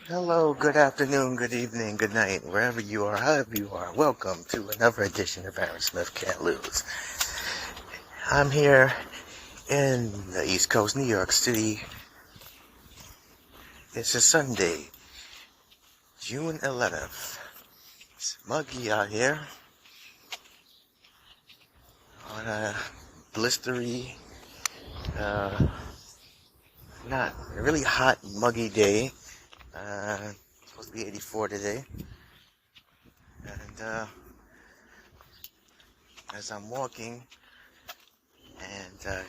Hello, good afternoon, good evening, good night, wherever you are, however you are. Welcome to another edition of Aaron Smith Can't Lose. I'm here in the East Coast, New York City. It's a Sunday, June 11th. It's muggy out here on a blistery, not a really hot, muggy day. Supposed to be 84 today. And as I'm walking and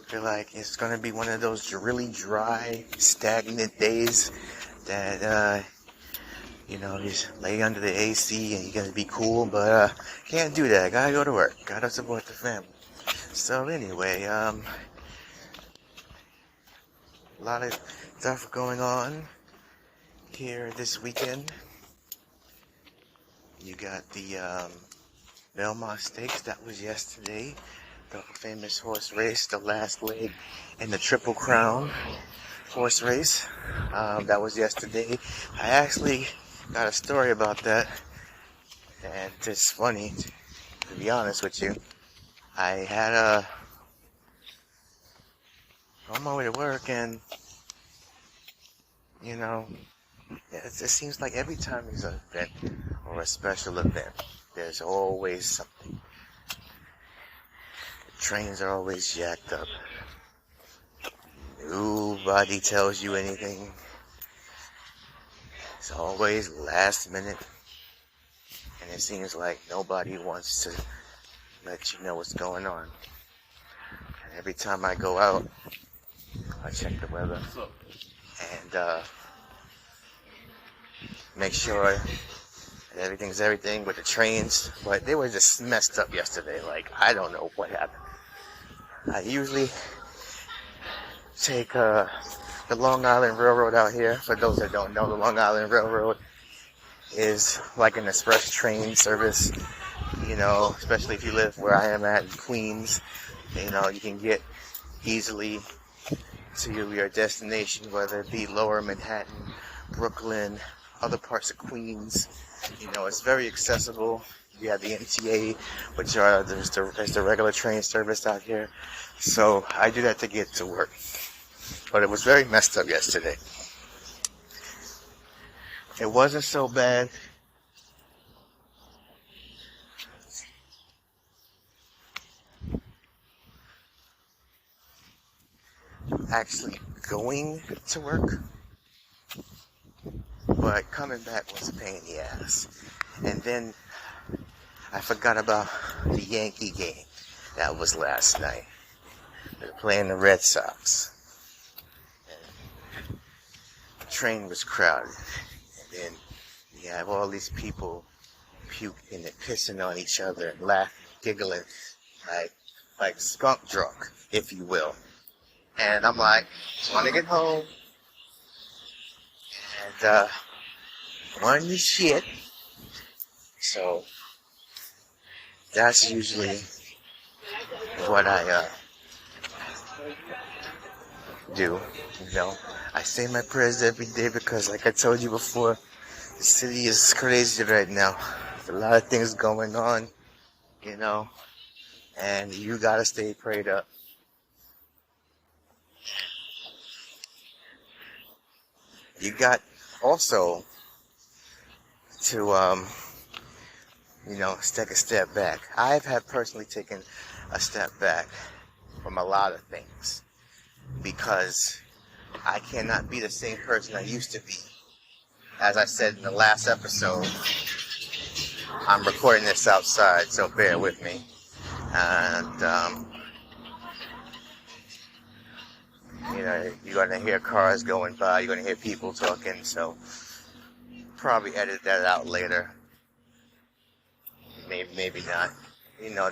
feel like it's gonna be one of those really dry, stagnant days that you just lay under the AC and you're gonna be cool, but can't do that. Gotta go to work. Gotta support the family. So anyway, a lot of stuff going on here this weekend. You got the Belmont Stakes, that was yesterday. The famous horse race, the last leg in the Triple Crown horse race. That was yesterday. I actually got a story about that, and it's funny, to be honest with you. I had on my way to work, and it seems like every time there's an event or a special event, there's always something. The trains are always jacked up. Nobody tells you anything. It's always last minute. And it seems like nobody wants to let you know what's going on. And every time I go out, I check the weather and make sure that everything's everything with the trains. But they were just messed up yesterday. Like, I don't know what happened. I usually take the Long Island Railroad out here. For those that don't know, the Long Island Railroad is like an express train service, especially if you live where I am at in Queens. You can get easily to your destination, whether it be Lower Manhattan, Brooklyn, other parts of Queens. It's very accessible. You have the MTA, which there's the regular train service out here. So I do that to get to work. But it was very messed up yesterday. It wasn't so bad. Actually going to work, but coming back was a pain in the ass. And then I forgot about the Yankee game that was last night. They're playing the Red Sox. And the train was crowded. And then you have all these people puking and pissing on each other and laughing, giggling, like skunk drunk, if you will. And I'm like, just want to get home. And run your shit. So that's usually what I do. I say my prayers every day because, like I told you before, the city is crazy right now. There's a lot of things going on, and you gotta stay prayed up. You got also to, take a step back. I've personally taken a step back from a lot of things because I cannot be the same person I used to be. As I said in the last episode, I'm recording this outside, so bear with me. And, you're going to hear cars going by, you're going to hear people talking, so probably edit that out later. Maybe not.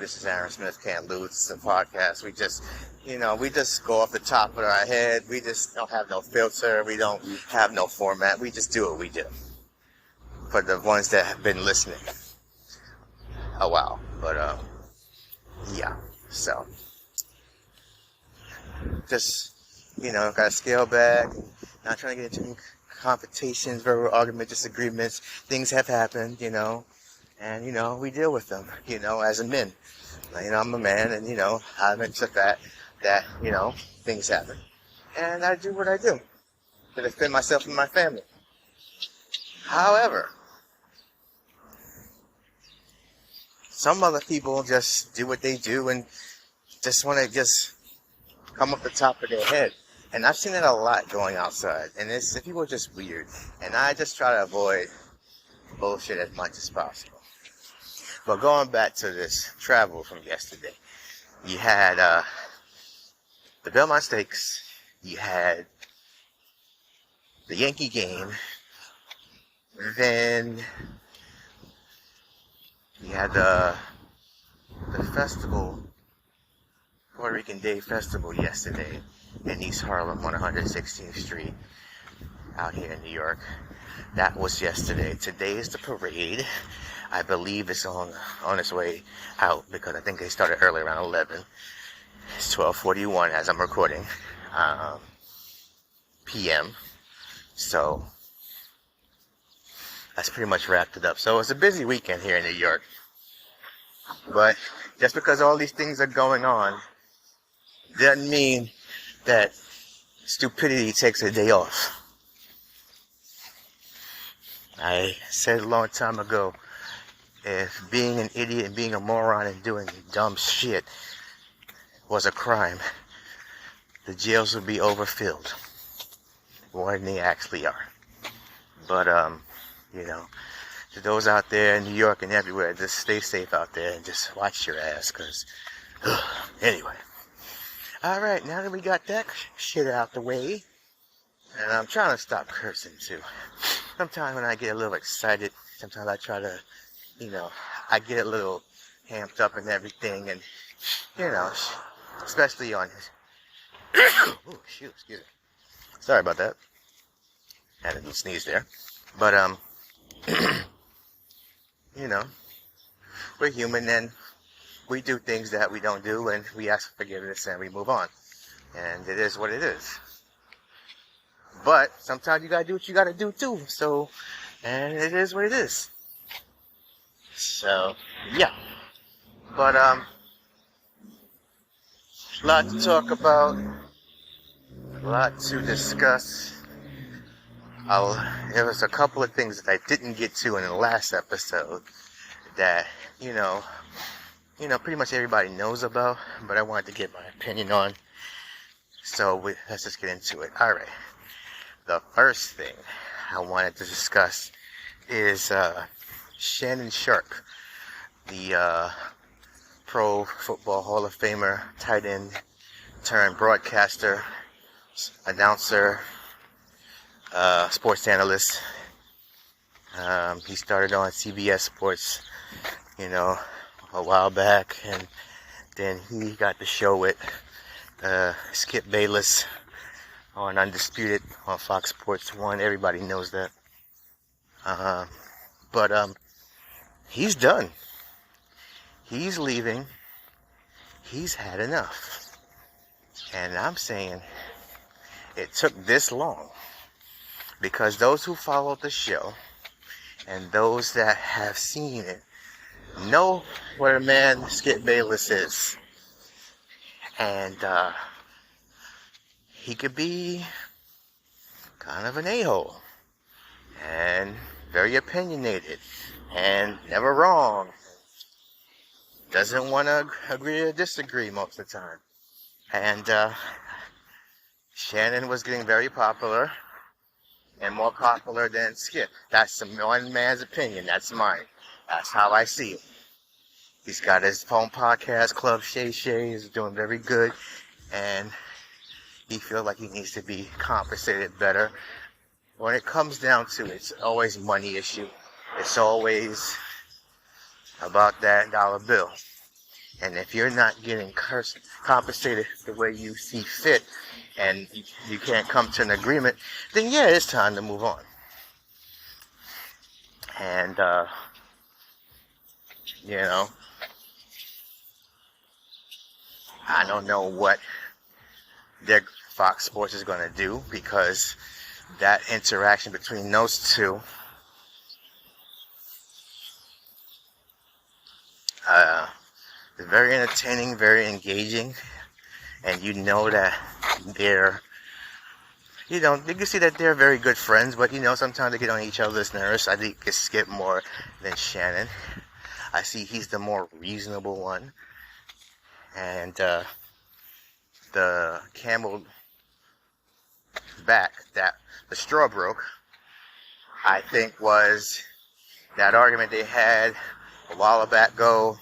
This is Aaron Smith Can't Lose. It's a podcast. We just go off the top of our head. We just don't have no filter. We don't have no format. We just do what we do. For the ones that have been listening a while. But, yeah. So, just got to scale back, not trying to get into confrontations, verbal arguments, disagreements. Things have happened, and, we deal with them, as a men. I'm a man, and, I've accepted that, things happen. And I do what I do to defend myself and my family. However, some other people just do what they do and just want to just come up the top of their head. And I've seen it a lot going outside. And people are just weird. And I just try to avoid bullshit as much as possible. But going back to this travel from yesterday, you had the Belmont Stakes, you had the Yankee game, then you had the festival, Puerto Rican Day Festival yesterday in East Harlem on 116th Street out here in New York. That was yesterday. Today is the parade. I believe it's on its way out because I think they started early around 11. It's 12:41 as I'm recording p.m. So that's pretty much wrapped it up. So it's a busy weekend here in New York. But just because all these things are going on doesn't mean that stupidity takes a day off. I said a long time ago, if being an idiot and being a moron and doing dumb shit was a crime, the jails would be overfilled more than they actually are. But, to those out there in New York and everywhere, just stay safe out there and just watch your ass, because, anyway. Alright, now that we got that shit out the way, and I'm trying to stop cursing too. Sometimes when I get a little excited, sometimes I try to, I get a little amped up and everything, and, especially on oh, shoot, excuse me. Sorry about that. Had a little sneeze there. But, we're human and we do things that we don't do and we ask for forgiveness and we move on. And it is what it is. But sometimes you gotta do what you gotta do too. So, and it is what it is. So, yeah. But, a lot to talk about. A lot to discuss. There was a couple of things that I didn't get to in the last episode that, pretty much everybody knows about, but I wanted to get my opinion on. So let's just get into it. All right. The first thing I wanted to discuss is Shannon Sharpe, the Pro Football Hall of Famer, tight end turned broadcaster, announcer, sports analyst. He started on CBS Sports, a while back, and then he got the show with Skip Bayless on Undisputed on Fox Sports 1. Everybody knows that. But he's done. He's leaving. He's had enough. And I'm saying it took this long because those who followed the show and those that have seen it know what a man Skip Bayless is. And he could be kind of an a-hole and very opinionated and never wrong. Doesn't want to agree or disagree most of the time. And Shannon was getting very popular and more popular than Skip. That's one man's opinion. That's mine. That's how I see it. He's got his own podcast, Club Shay Shay. He's doing very good. And he feels like he needs to be compensated better. When it comes down to it, it's always money issue. It's always about that dollar bill. And if you're not getting compensated the way you see fit, and you can't come to an agreement, then yeah, it's time to move on. And, I don't know what their Fox Sports is going to do, because that interaction between those two is very entertaining, very engaging, and you know that they're, you can see that they're very good friends, but sometimes they get on each other's nerves. I think it's Skip more than Shannon. I see he's the more reasonable one, and the camel back that the straw broke, I think, was that argument they had a while back ago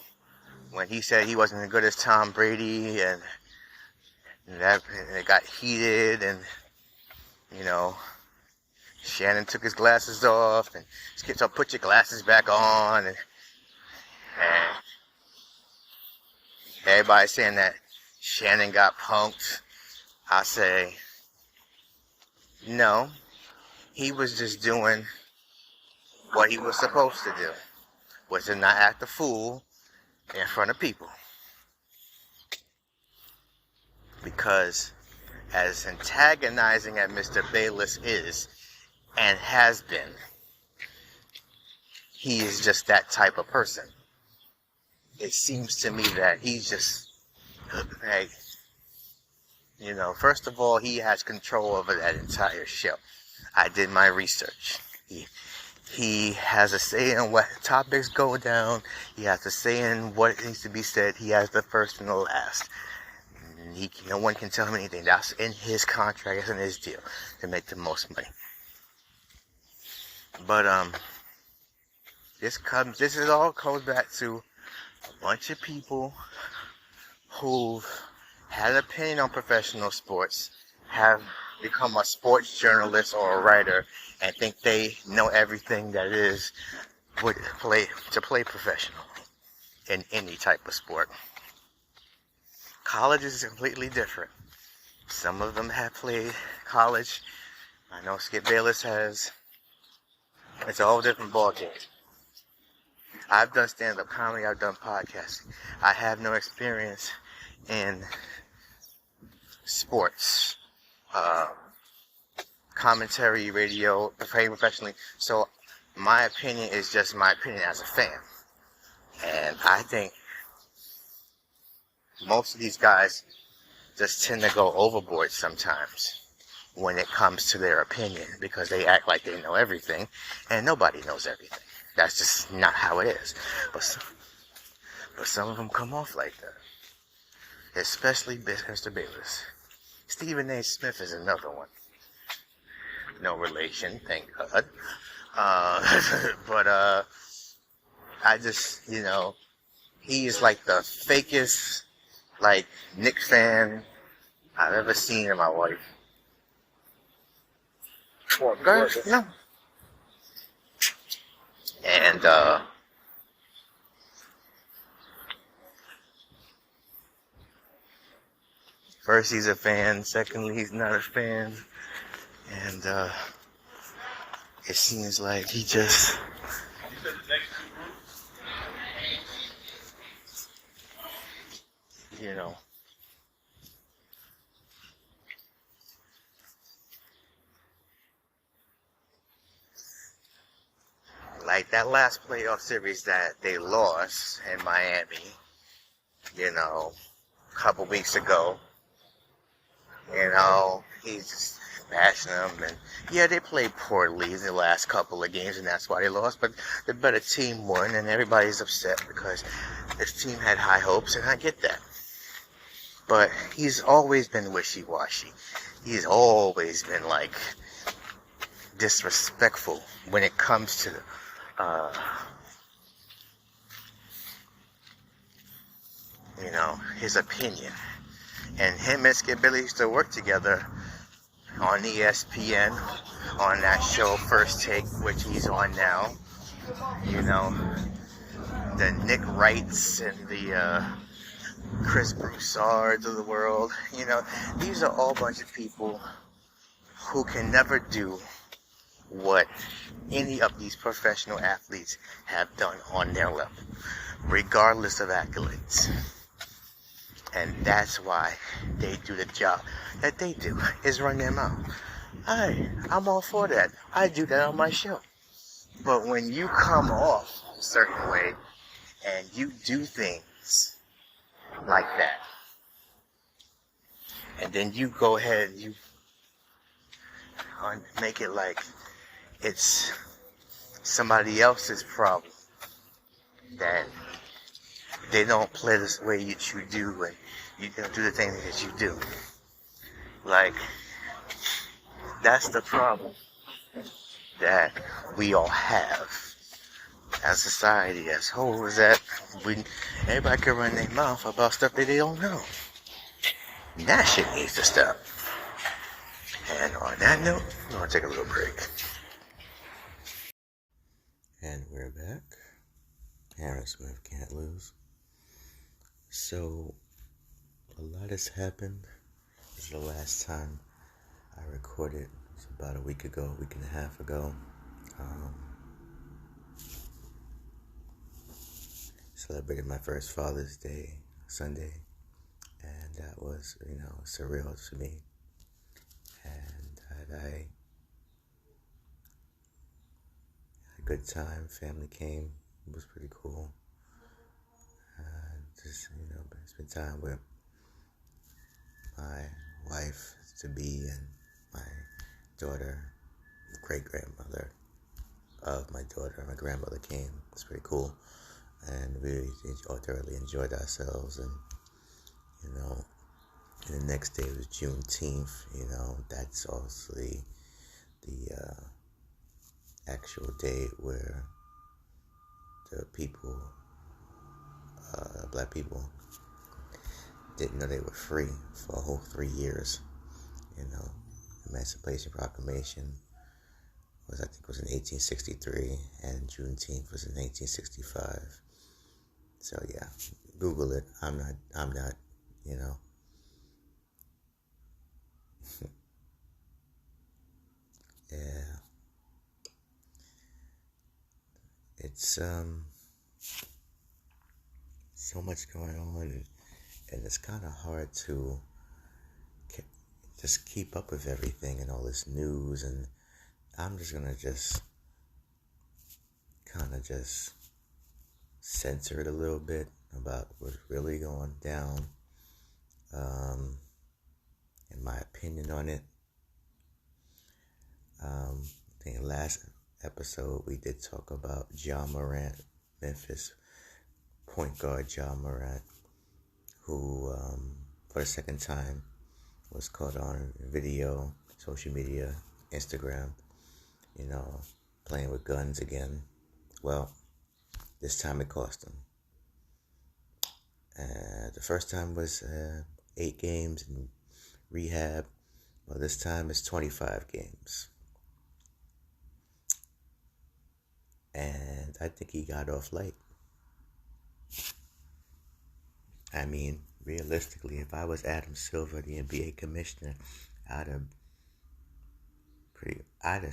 when he said he wasn't as good as Tom Brady, and it got heated, and Shannon took his glasses off, and Skip said, "Put your glasses back on," and everybody's saying that Shannon got punked. I say, no, he was just doing what he was supposed to do, was to not act a fool in front of people. Because as antagonizing as Mr. Bayless is, and has been, he is just that type of person. It seems to me that he's just, hey, first of all, he has control over that entire show. I did my research. He has a say in what topics go down. He has a say in what needs to be said. He has the first and the last. No one can tell him anything. That's in his contract. That's in his deal, to make the most money. But this all comes back to a bunch of people who've had an opinion on professional sports, have become a sports journalist or a writer, and think they know everything that is to play professional in any type of sport. College is completely different. Some of them have played college. I know Skip Bayless has. It's a whole different ballgame. I've done stand-up comedy. I've done podcasting. I have no experience in sports, commentary, radio, playing professionally. So my opinion is just my opinion as a fan. And I think most of these guys just tend to go overboard sometimes when it comes to their opinion, because they act like they know everything, and nobody knows everything. That's just not how it is. But some of them come off like that, especially Mr. Bayless. Stephen A. Smith is another one. No relation, thank God. But I just, he is like the fakest, Knicks fan I've ever seen in my life. Girl, no. And first he's a fan, secondly he's not a fan, and it seems like he just like that last playoff series that they lost in Miami, a couple weeks ago. He's just bashing them, and yeah, they played poorly in the last couple of games, and that's why they lost, but the better team won, and everybody's upset because this team had high hopes, and I get that. But he's always been wishy-washy. He's always been, disrespectful when it comes to his opinion. And him and Skip Bayless used to work together on ESPN, on that show First Take, which he's on now. The Nick Wrights and the Chris Broussards of the world. These are all a bunch of people who can never do what any of these professional athletes have done on their level, regardless of accolades. And that's why they do the job that they do, is run their mouth. I'm all for that. I do that on my show. But when you come off a certain way and you do things like that, and then you go ahead and you make it like it's somebody else's problem, that they don't play the way that you do, and you don't do the things that you do. Like, that's the problem that we all have as society as whole, is that everybody can run their mouth about stuff that they don't know. And that shit needs to stop. And on that note, I'm going to take a little break. And we're back. Aaron Smith can't lose. So, a lot has happened. This is the last time I recorded. It was about a week and a half ago. Celebrated my first Father's Day Sunday, and that was, surreal to me. And I had a good time. Family came. It was pretty cool. Just, spend time with my wife to be and my daughter, the great grandmother of my daughter. My grandmother came. It's pretty cool. And we thoroughly enjoyed ourselves. And, and the next day was Juneteenth. That's obviously the actual day where the people, black people, didn't know they were free for a whole 3 years. Emancipation Proclamation was in 1863, and Juneteenth was in 1865. So yeah, Google it. I'm not, yeah. It's so much going on, and it's kind of hard to just keep up with everything and all this news, and I'm just gonna just censor it a little bit about what's really going down, in my opinion on it. I think last episode we did talk about Ja Morant, Memphis point guard Ja Morant, who for the second time was caught on video, social media, Instagram, playing with guns again. Well, this time it cost him. The first time was 8 games in rehab. Well, this time it's 25 games. And I think he got off light. I mean, realistically, if I was Adam Silver, the NBA commissioner, I'd have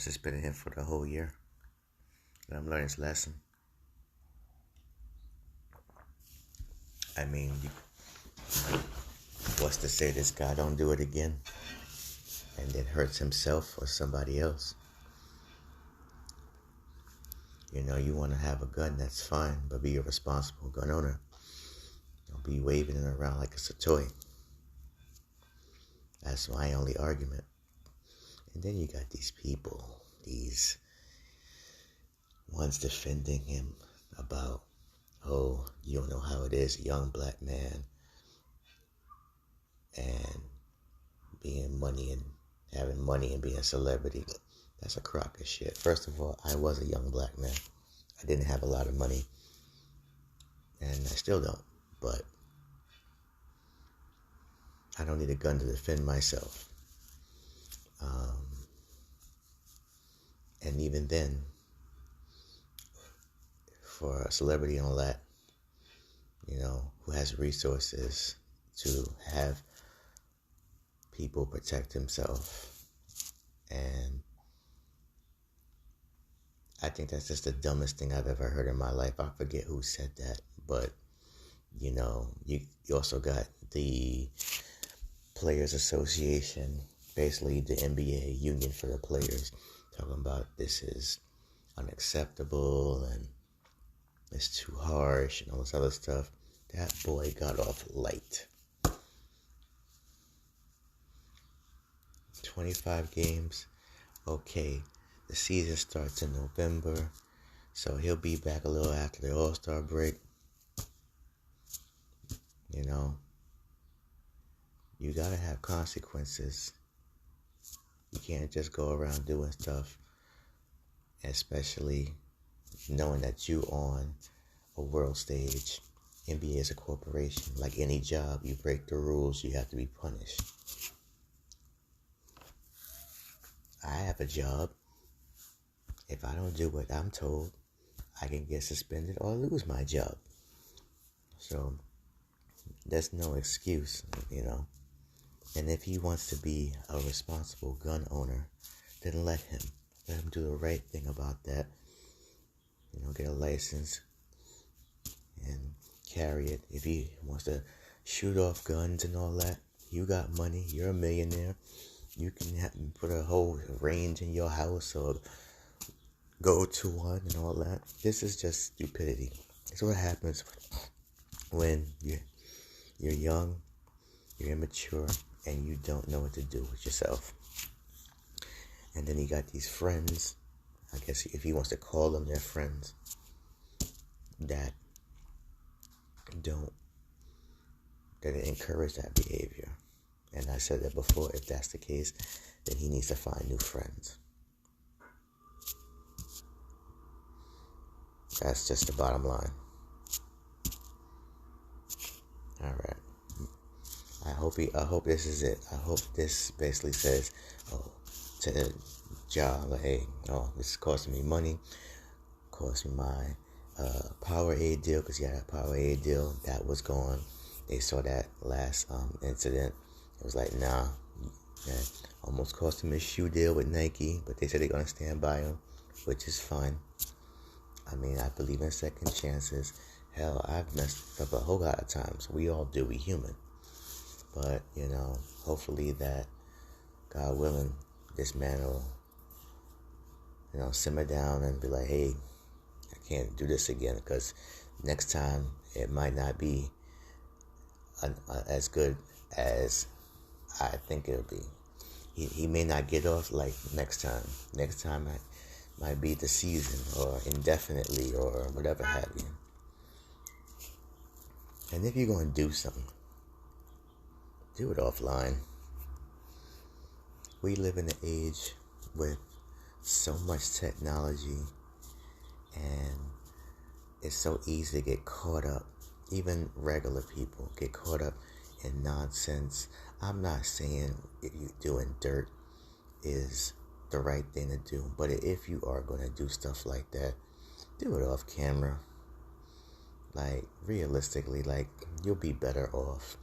suspended him for the whole year. Let him learn his lesson. I mean, what's to say this guy don't do it again and then hurts himself or somebody else? You want to have a gun, that's fine, but be a responsible gun owner. Don't be waving it around like it's a toy. That's my only argument. And then you got these people, these ones defending him about, oh, you don't know how it is, a young black man, and being money and having money and being a celebrity. That's a crock of shit. First of all, I was a young black man. I didn't have a lot of money, and I still don't, but I don't need a gun to defend myself. And even then, for a celebrity and all that, who has resources to have people protect himself. And I think that's just the dumbest thing I've ever heard in my life. I forget who said that, but you also got the Players Association, basically the NBA union for the players, talking about this is unacceptable and it's too harsh and all this other stuff. That boy got off light. 25 games. Okay, the season starts in November, so he'll be back a little after the All-Star break. You know, you gotta have consequences. You can't just go around doing stuff, especially knowing that you on a world stage. NBA is a corporation. Like any job, you break the rules, you have to be punished. I have a job. If I don't do what I'm told, I can get suspended or lose my job. So there's no excuse, you know. And if he wants to be a responsible gun owner, then let him. Let him do the right thing about that. You know, get a license and carry it. If he wants to shoot off guns and all that, you got money, you're a millionaire. You can put a whole range in your house or go to one and all that. This is just stupidity. It's what happens when you're young, you're immature, and you don't know what to do with yourself. And then you got these friends, I guess if he wants to call them their friends, that encourage that behavior. And I said that before, if that's the case, then he needs to find new friends. That's just the bottom line. Alright. I hope this is it. I hope this basically says, to the job, like, hey, this is costing me money, cost me my Powerade deal, because he had a Powerade deal that was gone. They saw that last incident. It was like, nah, that almost cost him his shoe deal with Nike, but they said they're going to stand by him, which is fine. I mean, I believe in second chances. Hell, I've messed up a whole lot of times. We all do, we human. But, you know, hopefully that, God willing, this man will, you know, simmer down and be like, hey, I can't do this again, because next time it might not be as good as I think it'll be. He may not get off like next time. Next time might be the season or indefinitely or whatever have you. And if you're going to do something, do it offline. We live in an age with so much technology, and it's so easy to get caught up. Even regular people get caught up in nonsense. I'm not saying if you're doing dirt is the right thing to do, but if you are going to do stuff like that, do it off camera. Like, realistically, like, you'll be better off,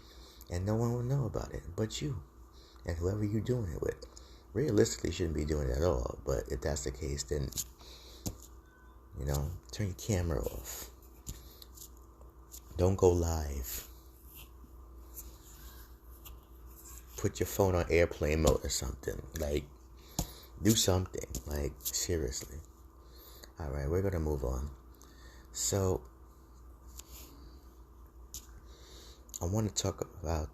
and no one will know about it but you and whoever you're doing it with. Realistically, you shouldn't be doing it at all, but if that's the case, then, you know, turn your camera off. Don't go live. Put your phone on airplane mode or something. Like, do something. Like, seriously. Alright, we're going to move on. So, I want to talk about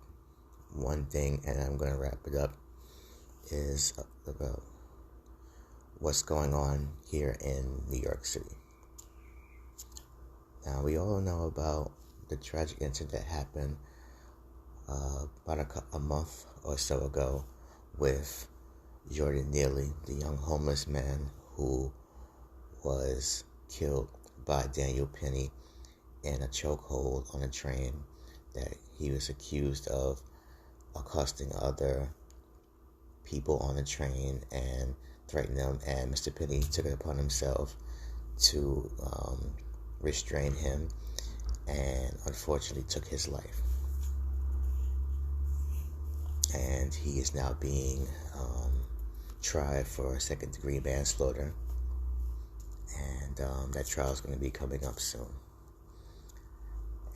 one thing, and I'm going to wrap it up, is about what's going on here in New York City. Now, we all know about the tragic incident that happened about a month or so ago with Jordan Neely, the young homeless man who was killed by Daniel Penny in a chokehold on a train, that he was accused of accosting other people on the train and threatening them, and Mr. Penny took it upon himself to restrain him, and unfortunately took his life. And he is now being tried for second-degree manslaughter, and that trial is going to be coming up soon.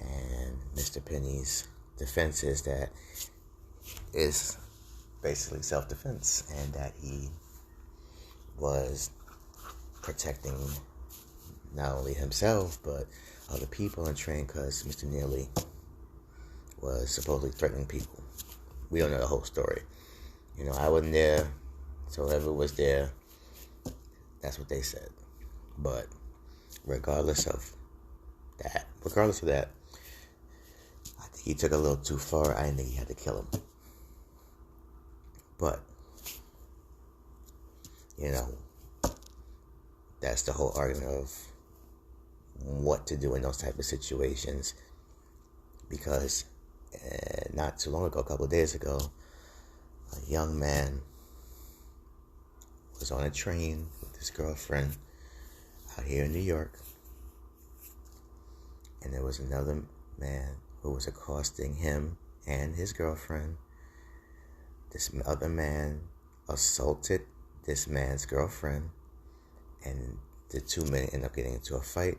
And Mr. Penny's defense is that is basically self-defense, and that he was protecting not only himself but other people in train, because Mr. Neely was supposedly threatening people. We don't know the whole story. I wasn't there, so whoever was there, that's what they said. But regardless of that, I think he took it a little too far. I didn't think he had to kill him. But, that's the whole argument of what to do in those type of situations. Because not too long ago, a couple of days ago, a young man was on a train with his girlfriend out here in New York. And there was another man who was accosting him and his girlfriend. This other man assaulted this man's girlfriend, and the two men ended up getting into a fight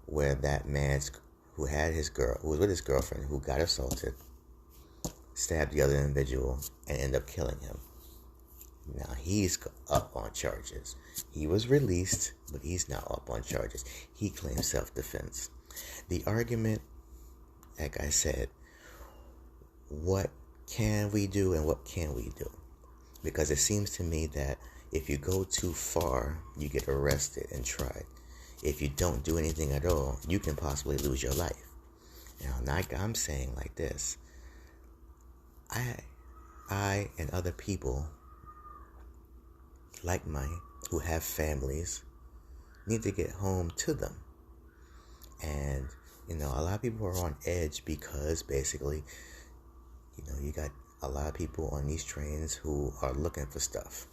where that man who was with his girlfriend, who got assaulted, stabbed the other individual and ended up killing him. Now he's up on charges. He was released, but he's now up on charges. He claims self-defense. The argument, like I said, what can we do and what can we do? Because it seems to me that if you go too far, you get arrested and tried. If you don't do anything at all, you can possibly lose your life. Now, I'm saying like this. I and other people like mine who have families need to get home to them. And, a lot of people are on edge because basically, you got a lot of people on these trains who are looking for stuff,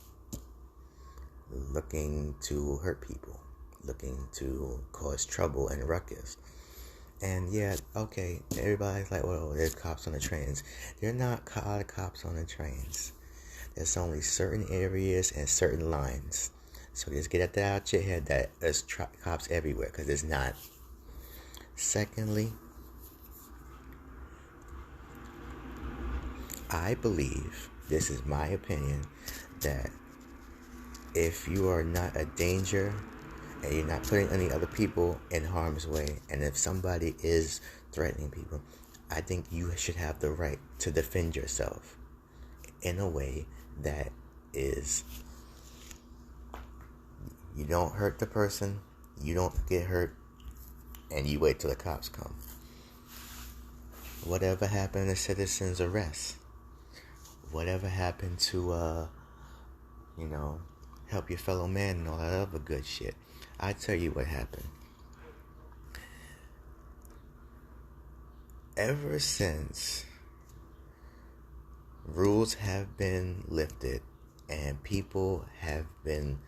looking to hurt people, looking to cause trouble and ruckus. And yeah, okay, everybody's like, well, there's cops on the trains. There are not a lot of cops on the trains. There's only certain areas and certain lines. So just get that out your head that there's cops everywhere, because there's not. Secondly, I believe, this is my opinion, that if you are not a danger and you're not putting any other people in harm's way, and if somebody is threatening people, I think you should have the right to defend yourself in a way that is, you don't hurt the person, you don't get hurt, and you wait till the cops come. Whatever happened to citizens' arrest? Whatever happened to, help your fellow man and all that other good shit? I tell you what happened. Ever since rules have been lifted and people have been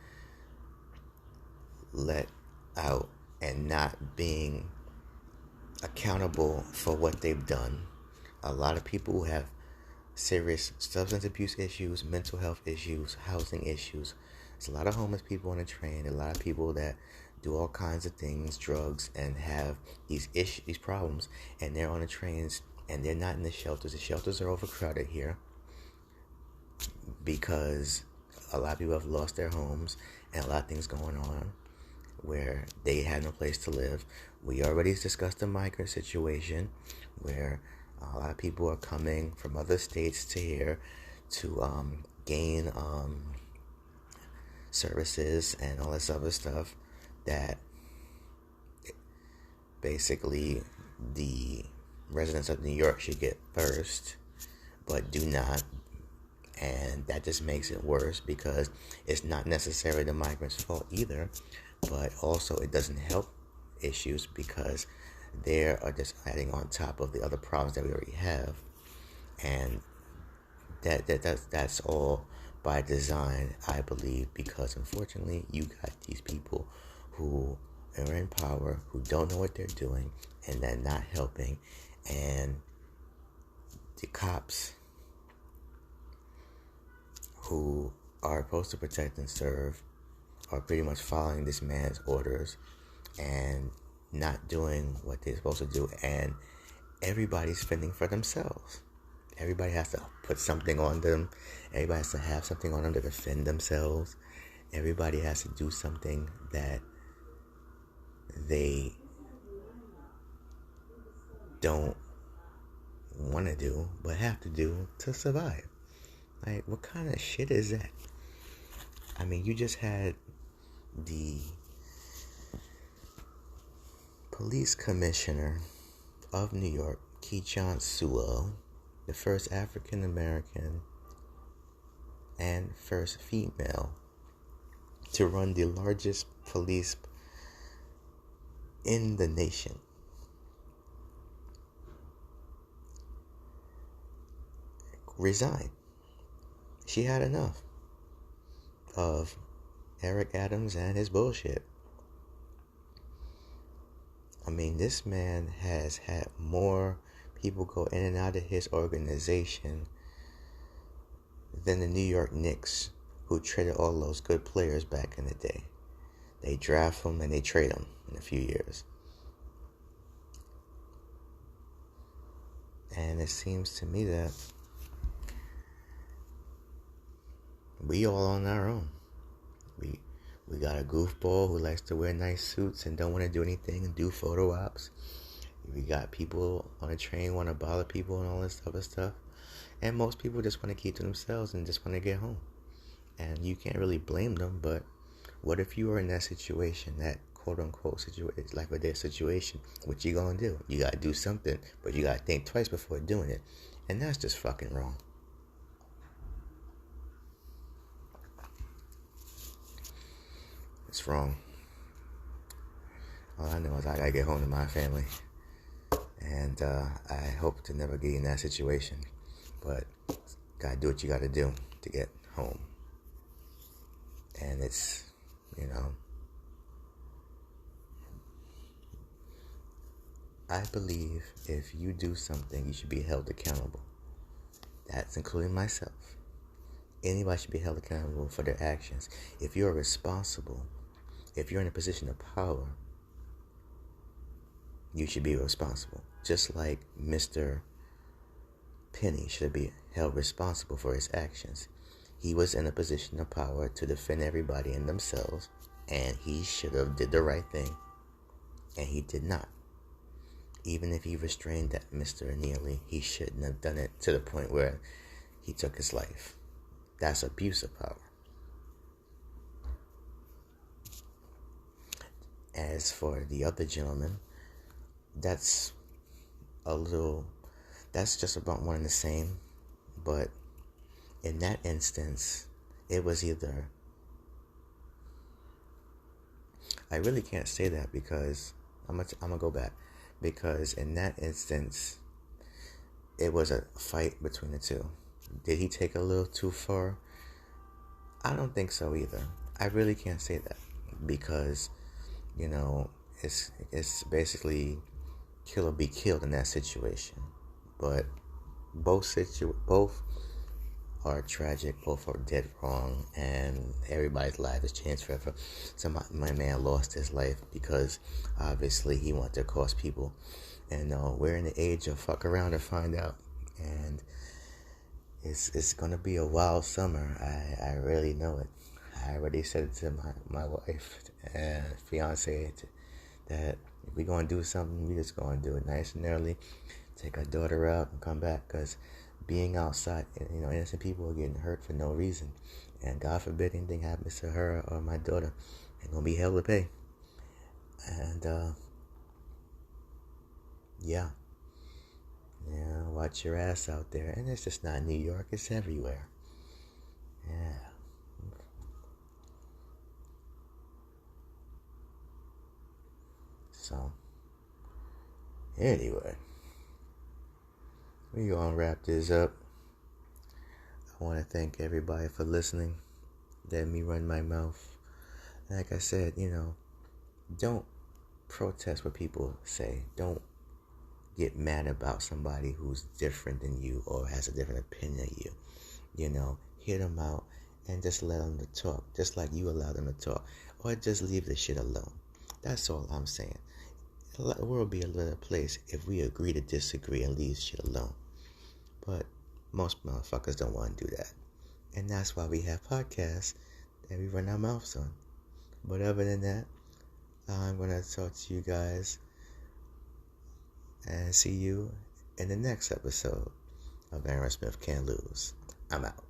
let out and not being accountable for what they've done, a lot of people who have serious substance abuse issues, mental health issues, housing issues. There's a lot of homeless people on the train, a lot of people that do all kinds of things, drugs, and have these problems, and they're on the trains, and they're not in the shelters. The shelters are overcrowded here because a lot of people have lost their homes, and a lot of things going on where they had no place to live. We already discussed the migrant situation, where a lot of people are coming from other states to here to gain services and all this other stuff that basically the residents of New York should get first, but do not. And that just makes it worse, because it's not necessarily the migrants' fault either, but also it doesn't help issues because they are just adding on top of the other problems that we already have. And that's all by design, I believe, because unfortunately you got these people who are in power, who don't know what they're doing, and they're not helping. And the cops who are supposed to protect and serve are pretty much following this man's orders and not doing what they're supposed to do. And everybody's fending for themselves. Everybody has to put something on them. Everybody has to have something on them to defend themselves. Everybody has to do something that they don't want to do, but have to do to survive. Like, what kind of shit is that? I mean, you just had the police commissioner of New York, Keechant Sewell, the first African American and first female to run the largest police in the nation, resign. She had enough of Eric Adams and his bullshit. I mean, this man has had more people go in and out of his organization than the New York Knicks, who traded all those good players back in the day. They draft them and they trade them in a few years. And it seems to me that we all on our own. We got a goofball who likes to wear nice suits and don't want to do anything and do photo ops. We got people on a train want to bother people and all this other stuff. And most people just want to keep to themselves and just want to get home. And you can't really blame them, but what if you were in that situation, that quote-unquote situation, like with their situation? What you gonna do? You gotta do something, but you gotta think twice before doing it. And that's just fucking wrong. It's wrong. All I know is I gotta get home to my family. And I hope to never get in that situation. But gotta do what you gotta do to get home. And it's, I believe if you do something, you should be held accountable. That's including myself. Anybody should be held accountable for their actions. If you're responsible, if you're in a position of power, you should be responsible. Just like Mr. Penny should be held responsible for his actions. He was in a position of power to defend everybody and themselves, and he should have did the right thing, and he did not. Even if he restrained that Mr. Neely, he shouldn't have done it to the point where he took his life. That's abuse of power. As for the other gentleman, that's just about one and the same. But in that instance, it was either, I really can't say that because I'm gonna go back, because in that instance, it was a fight between the two. Did he take a little too far? I don't think so either. I really can't say that because, it's basically kill or be killed in that situation. But both are tragic, both are dead wrong, and everybody's life has changed forever. My man lost his life because obviously he wanted to cost people. And we're in the age of fuck around and find out. And it's gonna be a wild summer. I really know it. I already said it to my wife and fiance that if we're gonna do something, we just gonna do it nice and early. Take our daughter out and come back, because being outside, innocent people are getting hurt for no reason. And God forbid anything happens to her or my daughter, they're gonna be hell to pay. And yeah, watch your ass out there. And it's just not New York, it's everywhere. Yeah. So, anyway, we're gonna wrap this up. I want to thank everybody for listening. Let me run my mouth. Like I said, don't protest what people say. Don't get mad about somebody who's different than you or has a different opinion than you. Hear them out and just let them to talk, just like you allow them to talk. Or just leave the shit alone. That's all I'm saying. The world would be a better place if we agree to disagree and leave shit alone. But most motherfuckers don't want to do that. And that's why we have podcasts that we run our mouths on. But other than that, I'm going to talk to you guys and see you in the next episode of Aaron Smith Can't Lose. I'm out.